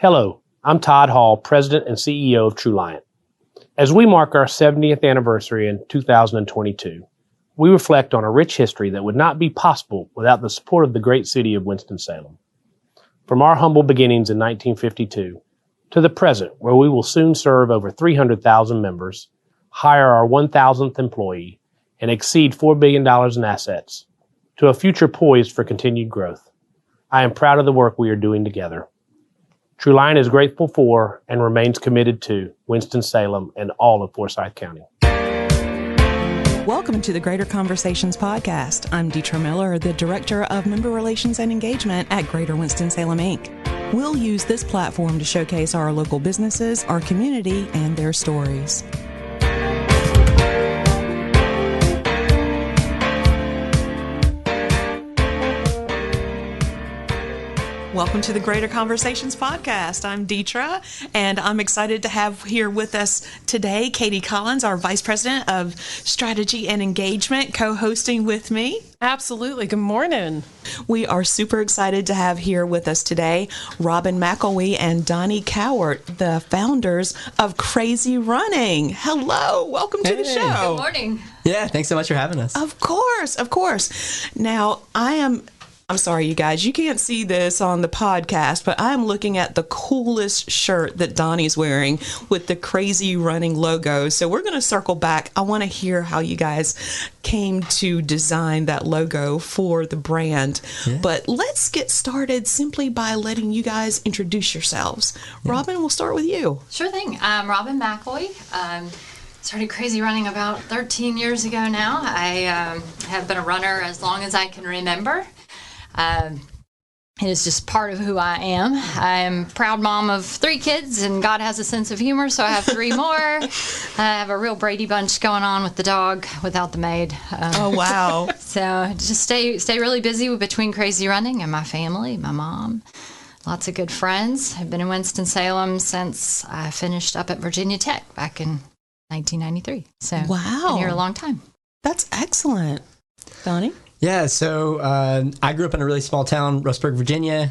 Hello, I'm Todd Hall, President and CEO of TruLiant. As we mark our 70th anniversary in 2022, we reflect on a rich history that would not be possible without the support of the great city of Winston-Salem. From our humble beginnings in 1952 to the present, where we will soon serve over 300,000 members, hire our 1,000th employee, and exceed $4 billion in assets, to a future poised for continued growth. I am proud of the work we are doing together. TruLiant is grateful for and remains committed to Winston-Salem and all of Forsyth County. Welcome to the Greater Conversations podcast. I'm Deetra Miller, the Director of Member Relations and Engagement at Greater Winston-Salem, Inc. We'll use this platform to showcase our local businesses, our community, and their stories. Welcome to the Greater Conversations podcast. I'm Deetra, and I'm excited to have here with us today Katie Collins, our Vice President of Strategy and Engagement, co-hosting with me. Absolutely. Good morning. We are super excited to have here with us today Robyn McElwee and Donnie Cowart, the founders of Crazy Running. Hello. Welcome to the show. Good morning. Yeah, thanks so much for having us. Of course. Now, I'm sorry, you guys, you can't see this on the podcast, but I'm looking at the coolest shirt that Donnie's wearing with the Crazy Running logo. So we're going to circle back. I want to hear how you guys came to design that logo for the brand. Yeah. But let's get started simply by letting you guys introduce yourselves. Yeah. Robyn, we'll start with you. Sure thing. I'm Robyn McElwee. Started Crazy Running about 13 years ago now. I have been a runner as long as I can remember. It is just part of who I am. I'm a proud mom of 3 kids, and God has a sense of humor, so I have 3 more. I have a real Brady Bunch going on with the dog without the maid. Oh, wow. So just stay really busy between Crazy Running and my family, my mom. Lots of good friends. I've been in Winston-Salem since I finished up at Virginia Tech back in 1993. So wow. Been here a long time. That's excellent. Donnie? Yeah, so I grew up in a really small town, Rustburg, Virginia,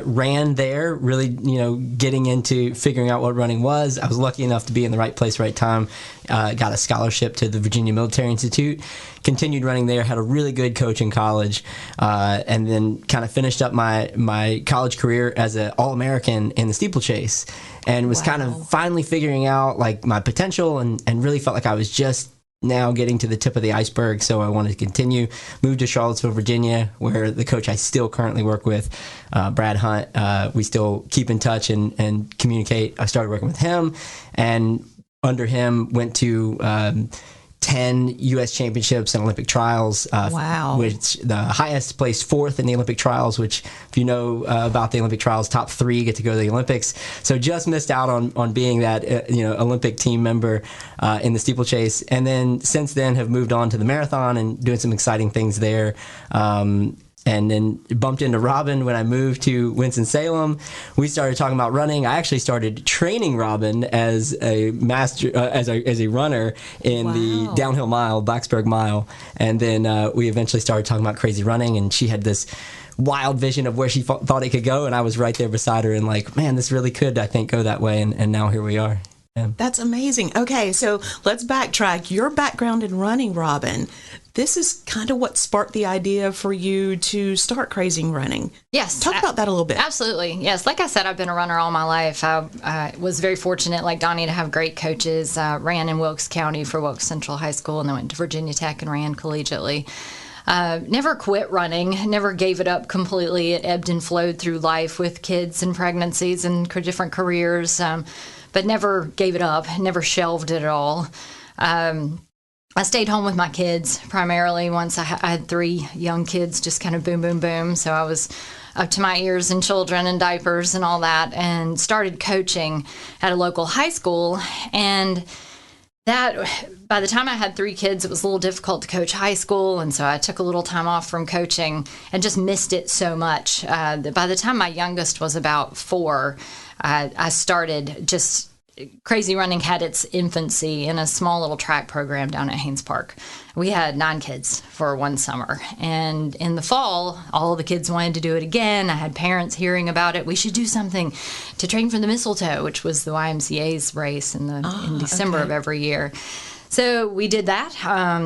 ran there, really, getting into figuring out what running was. I was lucky enough to be in the right place, right time, got a scholarship to the Virginia Military Institute, continued running there, had a really good coach in college, and then kind of finished up my college career as an All-American in the steeplechase, and was kind of finally figuring out like my potential and really felt like I was just now getting to the tip of the iceberg, so I wanted to continue. Moved to Charlottesville, Virginia, where the coach I still currently work with, Brad Hunt, we still keep in touch and communicate. I started working with him, and under him went to 10 U.S. championships and Olympic trials. Wow. Which the highest placed 4th in the Olympic trials, which if you know about the Olympic trials, top 3 get to go to the Olympics. So just missed out on being that Olympic team member in the steeplechase. And then since then have moved on to the marathon and doing some exciting things there. And then bumped into Robyn when I moved to Winston-Salem. We started talking about running. I actually started training Robyn as a master, as a runner in the downhill mile, Blacksburg Mile. And then we eventually started talking about Crazy Running, and she had this wild vision of where she thought it could go, and I was right there beside her and like, man, this really could, I think, go that way. And now here we are. Yeah. That's amazing. Okay, so let's backtrack. Your background in running, Robyn, this is kind of what sparked the idea for you to start Crazy Running. Yes. Talk about that a little bit. Absolutely. Yes. Like I said, I've been a runner all my life. I was very fortunate, like Donnie, to have great coaches. Ran in Wilkes County for Wilkes Central High School, and then went to Virginia Tech and ran collegiately. Never quit running, never gave it up completely. It ebbed and flowed through life with kids and pregnancies and different careers, but never gave it up, never shelved it at all. I stayed home with my kids primarily once I had 3 young kids, just kind of boom, boom, boom. So I was up to my ears in children and diapers and all that, and started coaching at a local high school. And that, by the time I had 3 kids, it was a little difficult to coach high school. And so I took a little time off from coaching and just missed it so much. By the time my youngest was about 4, I started just crazy running had its infancy in a small little track program down at Haynes Park. We had 9 kids for one summer. And in the fall, all the kids wanted to do it again. I had parents hearing about it. We should do something to train for the Mistletoe, which was the YMCA's race in December of every year. So we did that.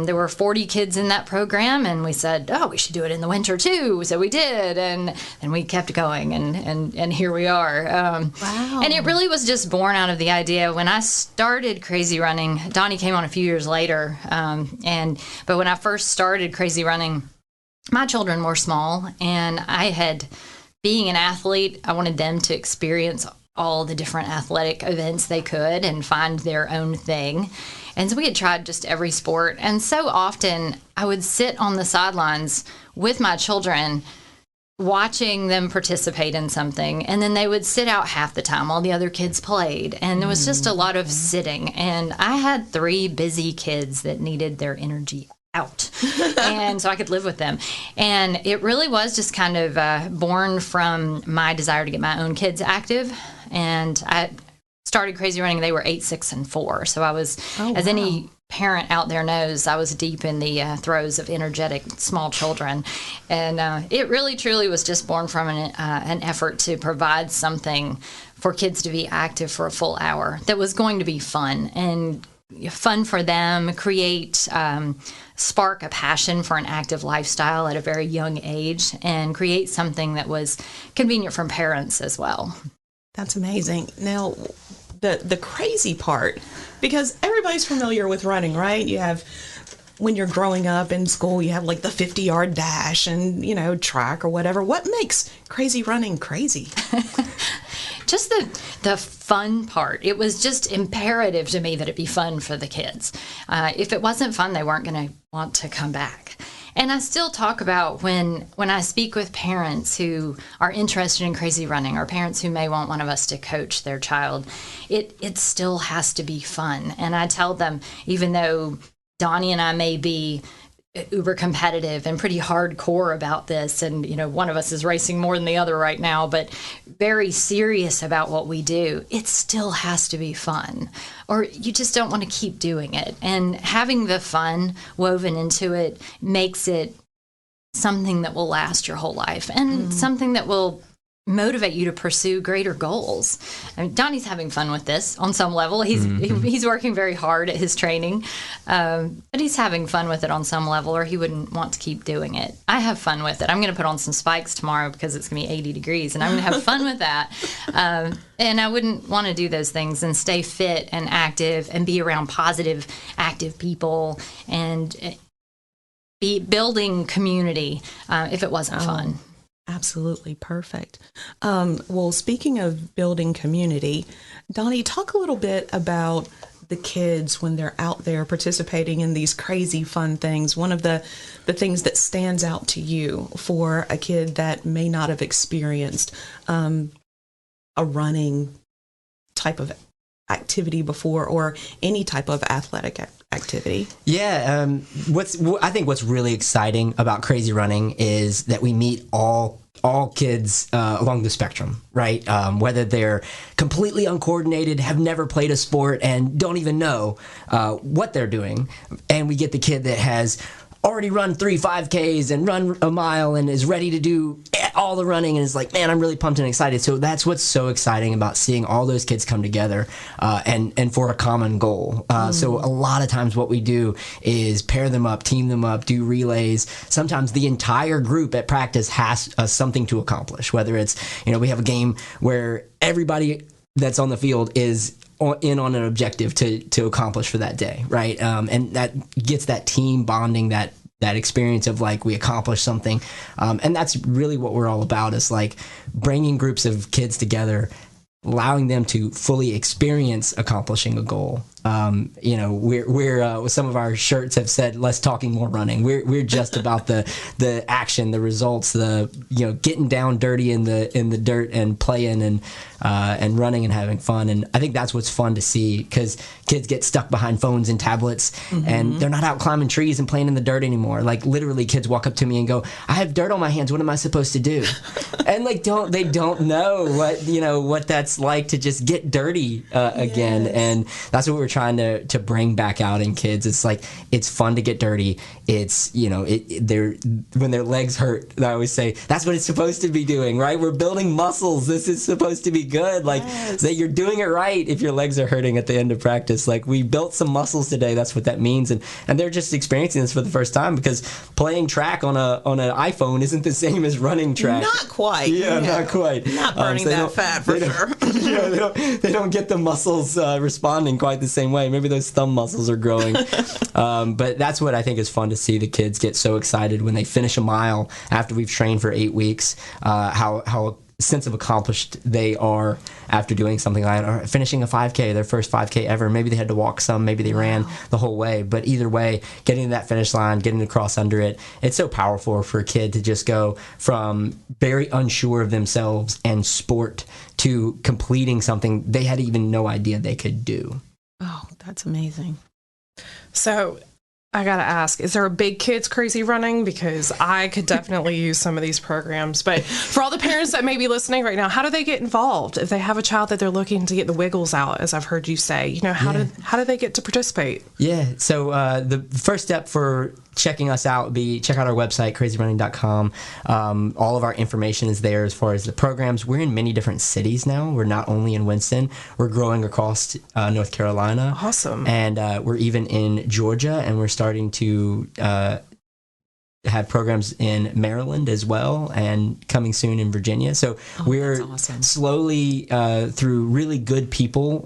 There were 40 kids in that program, and we said, oh, we should do it in the winter too. So we did, and we kept going, and here we are. Wow. And it really was just born out of the idea. When I started Crazy Running, Donnie came on a few years later, but when I first started Crazy Running, my children were small, and being an athlete, I wanted them to experience all the different athletic events they could and find their own thing. And so we had tried just every sport. And so often I would sit on the sidelines with my children watching them participate in something. And then they would sit out half the time while the other kids played. And there was just a lot of sitting. And I had 3 busy kids that needed their energy out. And so I could live with them. And it really was just kind of born from my desire to get my own kids active. And I started Crazy Running, they were 8, 6, and 4. So I was, as any parent out there knows, I was deep in the throes of energetic small children. And it really, truly was just born from an effort to provide something for kids to be active for a full hour that was going to be fun and fun for them, spark a passion for an active lifestyle at a very young age, and create something that was convenient for parents as well. That's amazing. Now, the crazy part, because everybody's familiar with running, right? You have, when you're growing up in school, you have like the 50-yard dash and, track or whatever. What makes Crazy Running crazy? Just the fun part. It was just imperative to me that it be fun for the kids. If it wasn't fun, they weren't going to want to come back. And I still talk about when I speak with parents who are interested in Crazy Running, or parents who may want one of us to coach their child, it still has to be fun. And I tell them, even though Donnie and I may be uber competitive and pretty hardcore about this, and one of us is racing more than the other right now, but very serious about what we do, it still has to be fun, or you just don't want to keep doing it. And having the fun woven into it makes it something that will last your whole life, and something that will motivate you to pursue greater goals. I mean, Donnie's having fun with this on some level. He's working very hard at his training, but he's having fun with it on some level, or he wouldn't want to keep doing it. I have fun with it. I'm going to put on some spikes tomorrow because it's going to be 80 degrees, and I'm going to have fun with that. And I wouldn't want to do those things and stay fit and active and be around positive, active people and be building community if it wasn't fun. Absolutely perfect. Well, speaking of building community, Donnie, talk a little bit about the kids when they're out there participating in these crazy fun things. One of the things that stands out to you for a kid that may not have experienced a running type of activity before, or any type of athletic activity. Yeah, I think what's really exciting about Crazy Running is that we meet all kids along the spectrum, right? Whether they're completely uncoordinated, have never played a sport, and don't even know what they're doing, and we get the kid that has already run 3 5Ks and run a mile and is ready to do all the running and is like, man, I'm really pumped and excited. So that's what's so exciting about seeing all those kids come together and for a common goal. So a lot of times what we do is pair them up, team them up, do relays. Sometimes the entire group at practice has something to accomplish, whether it's, we have a game where everybody that's on the field is in on an objective to accomplish for that day, right? And that gets that team bonding, that experience of like we accomplished something, and that's really what we're all about, is like bringing groups of kids together, allowing them to fully experience accomplishing a goal, we're some of our shirts have said less talking, more running. We're just about the action, the results, getting down dirty in the dirt and playing and running and having fun. And I think that's what's fun to see, because kids get stuck behind phones and tablets, and they're not out climbing trees and playing in the dirt anymore. Like, literally, kids walk up to me and go, "I have dirt on my hands. What am I supposed to do?" And they don't know what that's like to just get dirty again. And that's what we're trying to bring back out in kids. It's like, it's fun to get dirty. It's when their legs hurt, I always say that's what it's supposed to be doing, right? We're building muscles. This is supposed to be good. Like, that you're doing it right if your legs are hurting at the end of practice. Like, we built some muscles today. That's what that means. And they're just experiencing this for the first time, because playing track on an iPhone isn't the same as running track. Not quite. Yeah, not quite. Not burning that fat for sure. They don't get the muscles responding quite the same way. Maybe those thumb muscles are growing. But that's what I think is fun to see. The kids get so excited when they finish a mile after we've trained for 8 weeks, how sense of accomplished they are after doing something like that, or finishing a 5K, their first 5K ever. Maybe they had to walk some, maybe they ran the whole way, but either way, getting to that finish line, getting to cross under it, it's so powerful for a kid to just go from very unsure of themselves and sport to completing something they had even no idea they could do. Oh, that's amazing. So I got to ask, is there a big kids crazy running? Because I could definitely use some of these programs. But for all the parents that may be listening right now, how do they get involved if they have a child that they're looking to get the wiggles out, as I've heard you say? How do they get to participate? Yeah, so the first step for checking us out would be check out our website, crazyrunning.com. All of our information is there as far as the programs. We're in many different cities now. We're not only in Winston. We're growing across North Carolina. Awesome. And we're even in Georgia, and we're starting to have programs in Maryland as well, and coming soon in Virginia. So we're slowly, through really good people,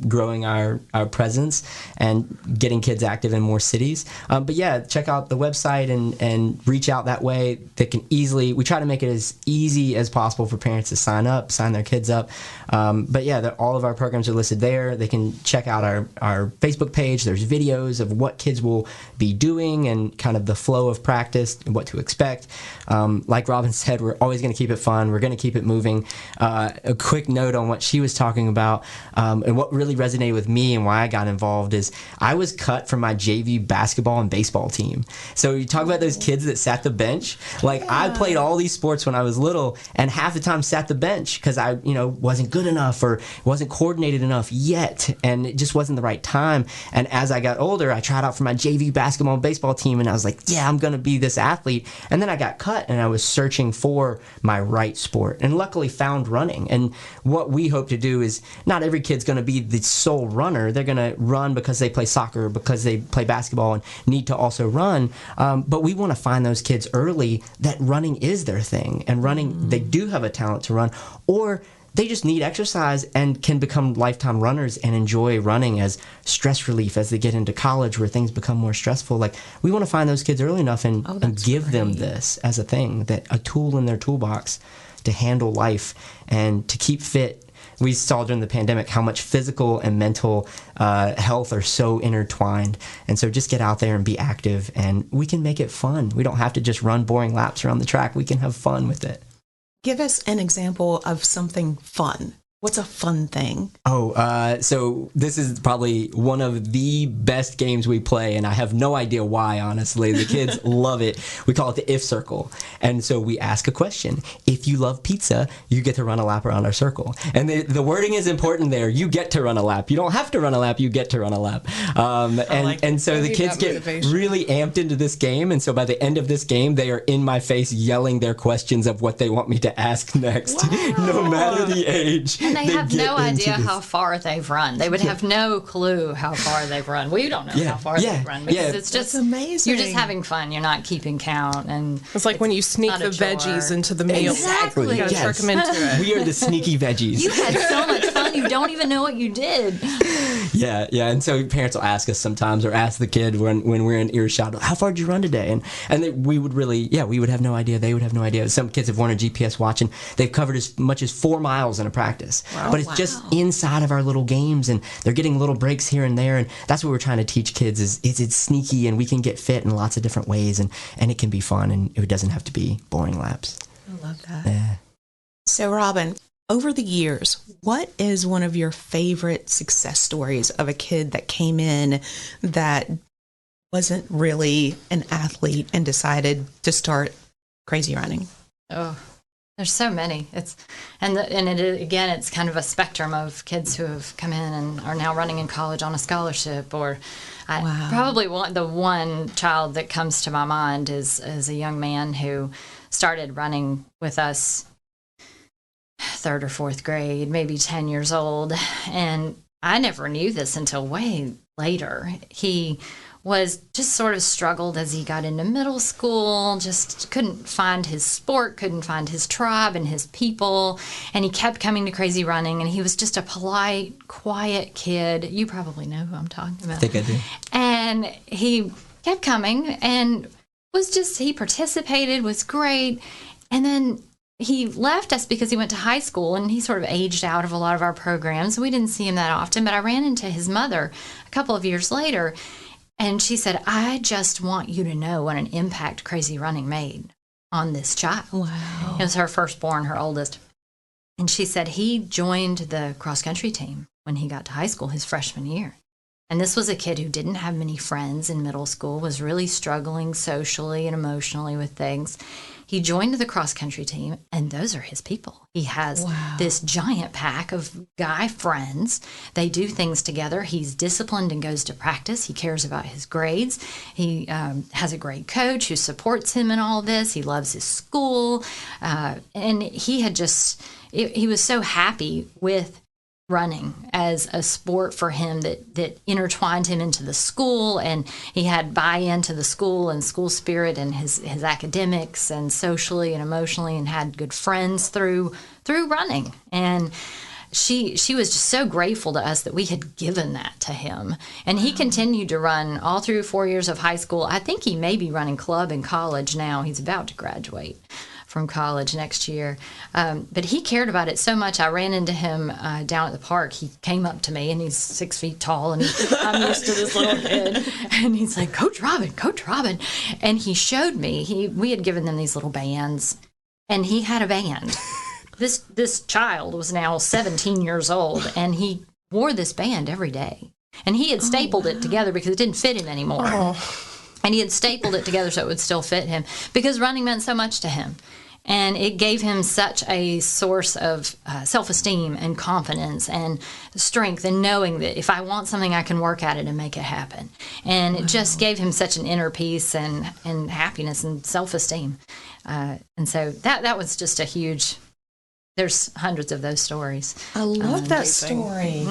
growing our presence and getting kids active in more cities. But yeah, check out the website and reach out that way. They can we try to make it as easy as possible for parents to sign their kids up. But yeah, all of our programs are listed there. They can check out our Facebook page. There's videos of what kids will be doing and kind of the flow of practice and what to expect. Like Robyn said, we're always going to keep it fun. We're going to keep it moving. A quick note on what she was talking about, and what really resonated with me and why I got involved is I was cut from my JV basketball and baseball team. So you talk about those kids that sat the bench. Like, I played all these sports when I was little, and half the time sat the bench because I wasn't good enough or wasn't coordinated enough yet, and it just wasn't the right time. And as I got older, I tried out for my JV basketball and baseball team, and I was like, yeah, I'm going to be this athlete. And then I got cut, and I was searching for my right sport, and luckily found running. And what we hope to do is, not every kid's going to be the sole runner. They're going to run because they play soccer, because they play basketball and need to also run. But we want to find those kids early that running is their thing, and running, they do have a talent to run, or they just need exercise and can become lifetime runners and enjoy running as stress relief as they get into college where things become more stressful. Like, we want to find those kids early enough and give them this as a thing, a tool in their toolbox to handle life and to keep fit. We saw during the pandemic how much physical and mental health are so intertwined. And so just get out there and be active, and we can make it fun. We don't have to just run boring laps around the track. We can have fun with it. Give us an example of something fun. What's a fun thing? So this is probably one of the best games we play, and I have no idea why, honestly. The kids love it. We call it the if circle. And so we ask a question. If you love pizza, you get to run a lap around our circle. And the wording is important there. You get to run a lap. You don't have to run a lap. You get to run a lap. And so the kids get really amped into this game. And so by the end of this game, they are in my face yelling their questions of what they want me to ask next, no matter the age. And they have no idea how far they've run. They would have no clue how far they've run. We don't know how far they've run, because it's just amazing. You're just having fun. You're not keeping count, and it's like when you sneak the veggies into the meal. Exactly. You gotta trick them into it. We are the sneaky veggies. You had so much fun. You don't even know what you did. Yeah. And so parents will ask us sometimes, or ask the kid when we're in earshot, how far did you run today? And we would we would have no idea. They would have no idea. Some kids have worn a GPS watch, and they've covered as much as 4 miles in a practice. Wow. But it's just inside of our little games, and they're getting little breaks here and there. And that's what we're trying to teach kids is it's sneaky, and we can get fit in lots of different ways, and it can be fun, and it doesn't have to be boring laps. I love that. Yeah. So, Robyn, over the years, what is one of your favorite success stories of a kid that came in that wasn't really an athlete and decided to start crazy running? Oh, there's so many. It's kind of a spectrum of kids who have come in and are now running in college on a scholarship. Or probably the one child that comes to my mind is a young man who started running with us 3rd or 4th grade, maybe 10 years old. And I never knew this until way later. He was just sort of struggled as he got into middle school, just couldn't find his sport, couldn't find his tribe and his people. And he kept coming to crazy running, and he was just a polite, quiet kid. You probably know who I'm talking about. I think I do. And he kept coming and he participated, was great. And then he left us because he went to high school, and he sort of aged out of a lot of our programs. We didn't see him that often, but I ran into his mother a couple of years later, and she said, I just want you to know what an impact crazy running made on this child. Wow. It was her firstborn, her oldest. And she said he joined the cross-country team when he got to high school his freshman year. And this was a kid who didn't have many friends in middle school, was really struggling socially and emotionally with things. He joined the cross-country team, and those are his people. He has this giant pack of guy friends. They do things together. He's disciplined and goes to practice. He cares about his grades. He has a great coach who supports him in all this. He loves his school. And he had he was so happy with running as a sport for him that intertwined him into the school, and he had buy-in to the school and school spirit and his academics and socially and emotionally, and had good friends through running. And she was just so grateful to us that we had given that to him. And he continued to run all through 4 years of high school. I think he may be running club in college now. He's about to graduate from college next year. But he cared about it so much. I ran into him down at the park. He came up to me, and he's 6 feet tall, and I'm used to this little kid. And he's like, Coach Robyn. And he showed me, we had given them these little bands, and he had a band. This child was now 17 years old, and he wore this band every day. And he had stapled it together because it didn't fit him anymore. And he had stapled it together so it would still fit him, because running meant so much to him. And it gave him such a source of self-esteem and confidence and strength, and knowing that if I want something, I can work at it and make it happen. And it just gave him such an inner peace and happiness and self-esteem. And so that was just a huge... There's hundreds of those stories. I love that story.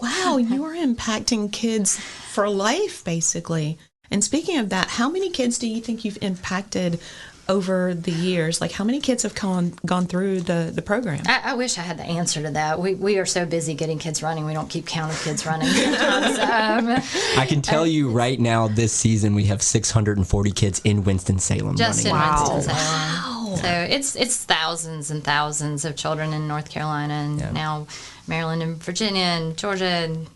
Wow, you are impacting kids for life, basically. And speaking of that, how many kids do you think you've impacted over the years? Like, how many kids have gone through the program? I wish I had the answer to that. We are so busy getting kids running, we don't keep count of kids running sometimes. I can tell you right now, this season we have 640 kids in Winston-Salem just running. In Winston-Salem. Wow. So it's thousands and thousands of children in North Carolina, and now Maryland and Virginia and Georgia, and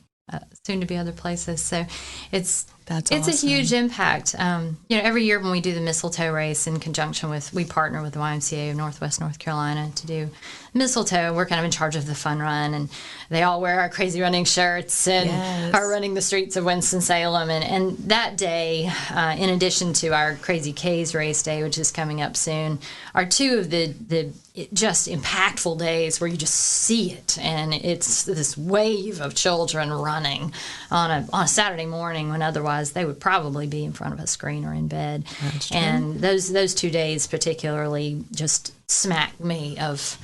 soon to be other places. So it's awesome. A huge impact. Every year when we do the mistletoe race in conjunction we partner with the YMCA of Northwest North Carolina to do mistletoe. We're kind of in charge of the fun run, and they all wear our crazy running shirts and are running the streets of Winston-Salem. And that day, in addition to our Crazy K's race day, which is coming up soon, are two of the just impactful days where you just see it, and it's this wave of children running on a Saturday morning when otherwise they would probably be in front of a screen or in bed. That's true. And those 2 days particularly just smack me of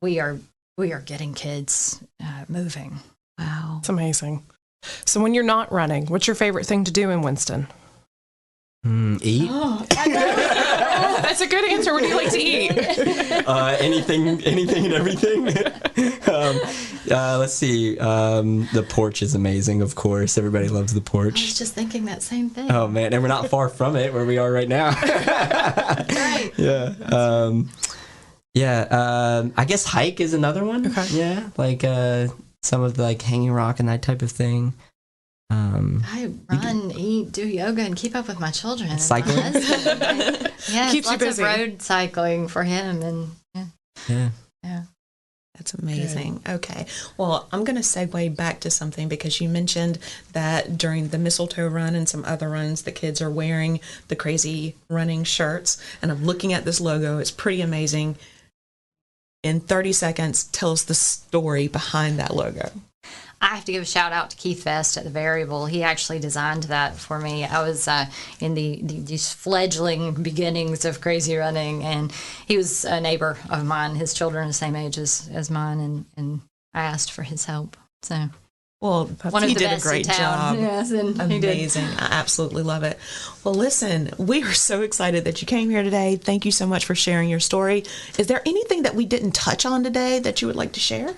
we are getting kids moving. Wow. It's amazing. So when you're not running, what's your favorite thing to do in Winston? Eat. Oh, that's a good answer. What do you like to eat? Anything and everything. Let's see. The porch is amazing, of course. Everybody loves the I porch. was just thinking that same thing. Oh, man. And we're not far from it where we are right now. Right. Yeah. I guess hike is another one. Okay. Yeah. Like some of the like hanging rock and that type of thing. I run, eat, do yoga, and keep up with my children. And cycling? my husband. Yeah, Keeps you lots busy. of road cycling for him, and Yeah. That's amazing. Okay. Well, I'm going to segue back to something because you mentioned that during the mistletoe run and some other runs, the kids are wearing the crazy running shirts. And I'm looking at this logo. It's pretty amazing. In 30 seconds, tell us the story behind that logo. I have to give a shout out to Keith Vest at the Variable. He actually designed that for me. I was in these fledgling beginnings of crazy running, and he was a neighbor of mine. His children are the same age as mine, and I asked for his help. So, Well, one of he the did best a great in town. job. Yes, and he did. Amazing. I absolutely love it. Well, listen, we are so excited that you came here today. Thank you so much for sharing your story. Is there anything that we didn't touch on today that you would like to share?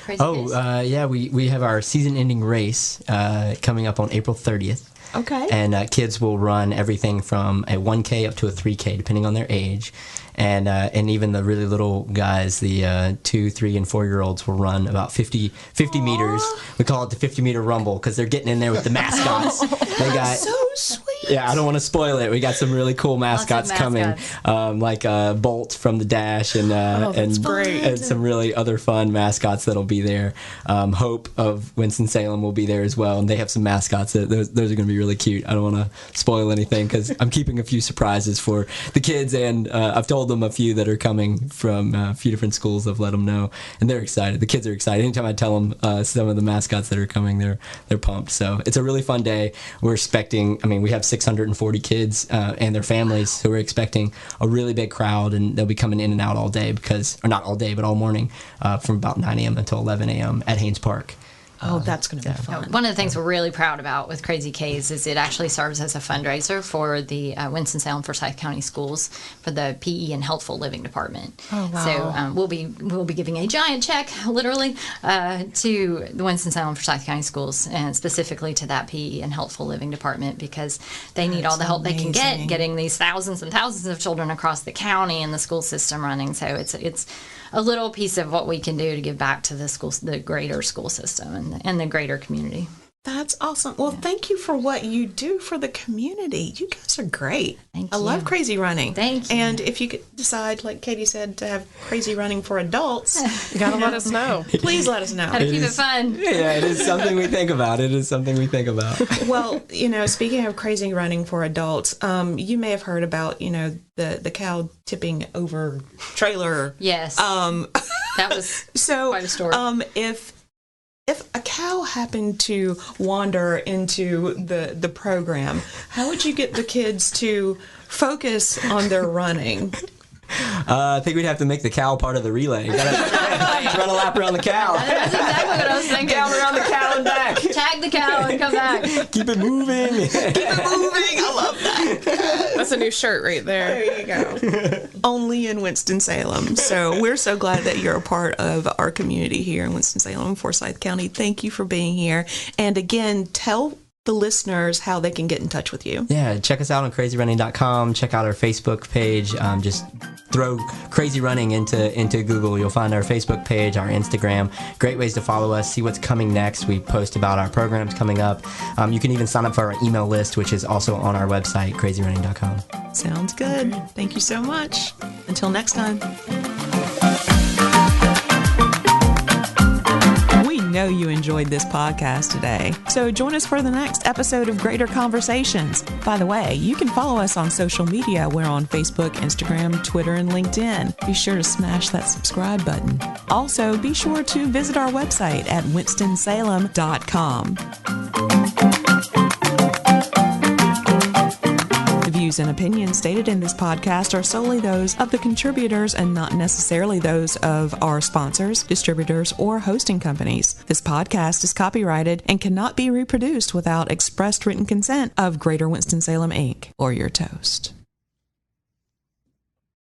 Crazy Days. Yeah, we have our season-ending race coming up on April 30th. Okay. And kids will run everything from a 1K up to a 3K, depending on their age. And even the really little guys, the 2, 3, and 4-year-olds will run about 50 meters. We call it the 50-meter rumble because they're getting in there with the mascots. They got so sweet. Yeah, I don't want to spoil it. We got some really cool mascots coming, like Bolt from the Dash, and great. and some really other fun mascots that'll be there. Hope of Winston-Salem will be there as well, and they have some mascots. Those are going to be really cute. I don't want to spoil anything because I'm keeping a few surprises for the kids, and I've told them a few that are coming from a few different schools. I've let them know, and they're excited. The kids are excited. Anytime I tell them some of the mascots that are coming, they're pumped. So it's a really fun day. We're expecting. We have 640 kids and their families who are expecting a really big crowd, and they'll be coming in and out all day or not all day, but all morning from about 9 a.m. until 11 a.m. at Haynes Park. Oh, that's going to be fun. One of the things we're really proud about with Crazy K's is it actually serves as a fundraiser for the Winston-Salem Forsyth County Schools for the PE and Healthful Living Department. Oh, wow. So we'll be giving a giant check, literally, to the Winston-Salem Forsyth County Schools, and specifically to that PE and Healthful Living Department, because they need all the help they can get getting these thousands and thousands of children across the county and the school system running. So it's a little piece of what we can do to give back to the greater school system and the greater community. That's awesome. Well, thank you for what you do for the community. You guys are great. Thank I you. love crazy running. Thank you. And if you could decide, like Katie said, to have crazy running for adults, You gotta let us know. please let us know. How to keep it fun. Yeah, it is something we think about. Well, speaking of crazy running for adults, you may have heard about, the cow tipping over trailer. Yes. That was So, quite a story. if a cow happened to wander into the program, how would you get the kids to focus on their running? I think we'd have to make the cow part of the relay. Gotta run a lap around the cow. That's exactly what I was thinking. Down around the cow and back. Tag the cow and come back. Keep it moving. I love that. That's a new shirt right there. There you go. Only in Winston-Salem. So we're so glad that you're a part of our community here in Winston-Salem, Forsyth County. Thank you for being here. And again, tell the listeners how they can get in touch with you. Yeah, check us out on crazyrunning.com. Check out our Facebook page. Just throw Crazy Running into Google. You'll find our Facebook page, our Instagram. Great ways to follow us, see what's coming next. We post about our programs coming up. You can even sign up for our email list, which is also on our website, crazyrunning.com. Sounds good. Thank you so much. Until next time. We know you enjoyed this podcast today, so join us for the next episode of Greater Conversations. By the way, you can follow us on social media. We're on Facebook, Instagram, Twitter, and LinkedIn. Be sure to smash that subscribe button. Also, be sure to visit our website at winstonsalem.com. The views and opinions stated in this podcast are solely those of the contributors and not necessarily those of our sponsors, distributors, or hosting companies. This podcast is copyrighted and cannot be reproduced without expressed written consent of Greater Winston-Salem, Inc. or your toast.